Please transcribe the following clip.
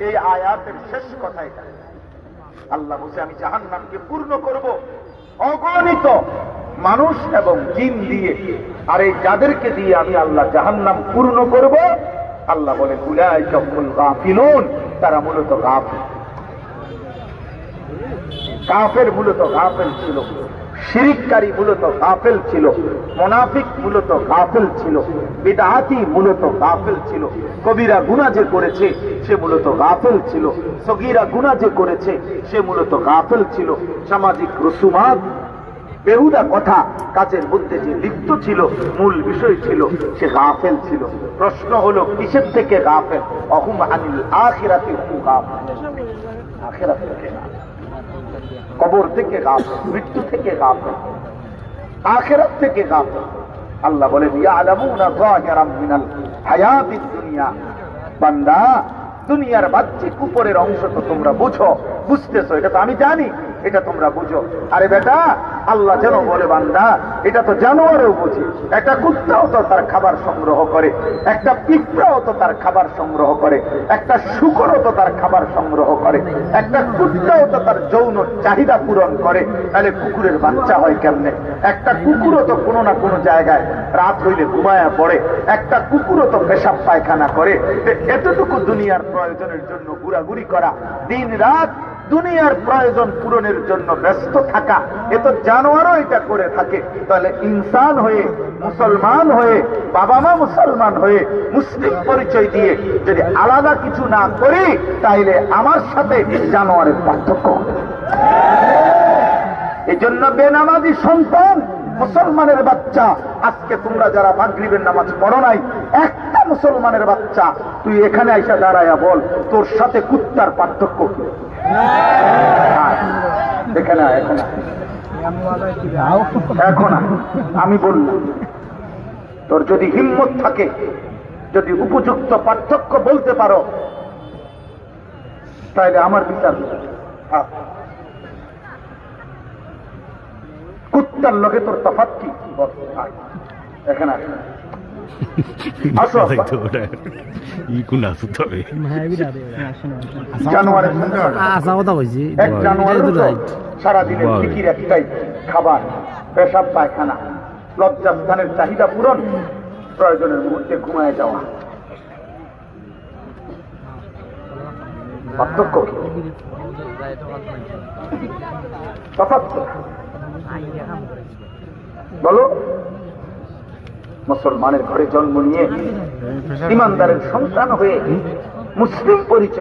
এই আয়াতের শেষ কথা এটা। আল্লাহ বলছে আমি জাহান্নামকে পূর্ণ করব অগণিত মানুষ এবং জিন দিয়ে। আর এই যাদেরকে দিয়ে আমি আল্লাহ জাহান্নাম পূর্ণ করব, আল্লাহ বলে উলাইকা হুমুল গাফিলুন, তারা মূলত গাফিল। কাফের মূলত গাফেল ছিল, শিরিককারী মূলত গাফেল ছিল, মুনাফিক মূলত গাফেল ছিল, বিদআতি মূলত গাফেল ছিল, কবিরা গুনাহ যে করেছে সে মূলত গাফেল ছিল, সগীরা গুনাহ যে করেছে সে মূলত গাফেল ছিল, সামাজিক রসুমাত বেহুদা কথা কাজের মধ্যে যে লিপ্ত ছিল, মূল বিষয় ছিল সে গাফেল ছিল। প্রশ্ন হলো কিসের থেকে গাফেল? অহুম আনিল আখিরাতি হুম গাফিল। আখিরাত থেকে গাফেল, কবর থেকে গাফেল, মৃত্যু থেকে গাফেল, আখিরাত থেকে গাফেল। আল্লাহ বলেন ইয়ালামুনা যাহিরাম মিনাল হায়াতিদ দুনিয়া, বান্দা দুনিয়ার বাহ্যিক উপরের অংশ তো তোমরা বুঝো, বুঝতেছো, এটা তো আমি জানি, এটা তোমরা বুঝো। আরে বেটা, আল্লাহ যেন বলে বান্দা এটা তো জানোয়ারও বুঝে, একটা কুত্তাও তো তার খাবার সংগ্রহ করে, একটা পিঁপড়াও তো তার খাবার সংগ্রহ করে, একটা শূকরও তো তার খাবার সংগ্রহ করে, একটা কুত্তাও তো তার যৌন চাহিদা পূরণ করে, তাহলে কুকুরের বাচ্চা হয় কেমনে? একটা কুকুরও তো কোনো না কোনো জায়গায় রাত হইলে ঘুমায়া পড়ে, একটা কুকুরও তো পেশাব পায়খানা করে। এতটুকু দুনিয়ার প্রয়োজনের জন্য ঘোরাঘুরি করা, দিন রাত দুনিয়ার প্রয়োজন পূরণের জন্য ব্যস্ত থাকা, এ তো জানোয়ারও এটা করে থাকে। তাহলে ইনসান হয়ে, মুসলমান হয়ে, বাবা মা মুসলমান হয়ে, মুসলিম পরিচয় দিয়ে যদি আলাদা কিছু না করি, তাইলে আমার সাথে জানোয়ারের পার্থক্য হবে। এই জন্য বেনামাজি সন্তান, মুসলমানের বাচ্চা, আজকে তোমরা যারা মাগরিবের নামাজ পড়ো নাই, একটা মুসলমানের বাচ্চা তুই এখানে আইসা দাঁড়ায়া বল তোর সাথে কুত্তার পার্থক্য কি? দেখে না, এখন আমি বললাম, তোর যদি হিম্মত থাকে, যদি উপযুক্ত পার্থক্য বলতে পারো, তাহলে আমার বিচার কুত্তার লগে তোর তফাৎ কি? এখানে সারাদিনের ফিকির একটাই, খাবার, পেশাব পায়খানা, লজ্জাস্থানের চাহিদা পূরণ, প্রয়োজনের মুহূর্তে ঘুমায় যাওয়া। পার্থক্য কি? তফাৎ বলো। মুসলমানের ঘরে জন্ম নিয়ে, ইমানদারের সন্তান হয়ে, মুসলিম পরিচয়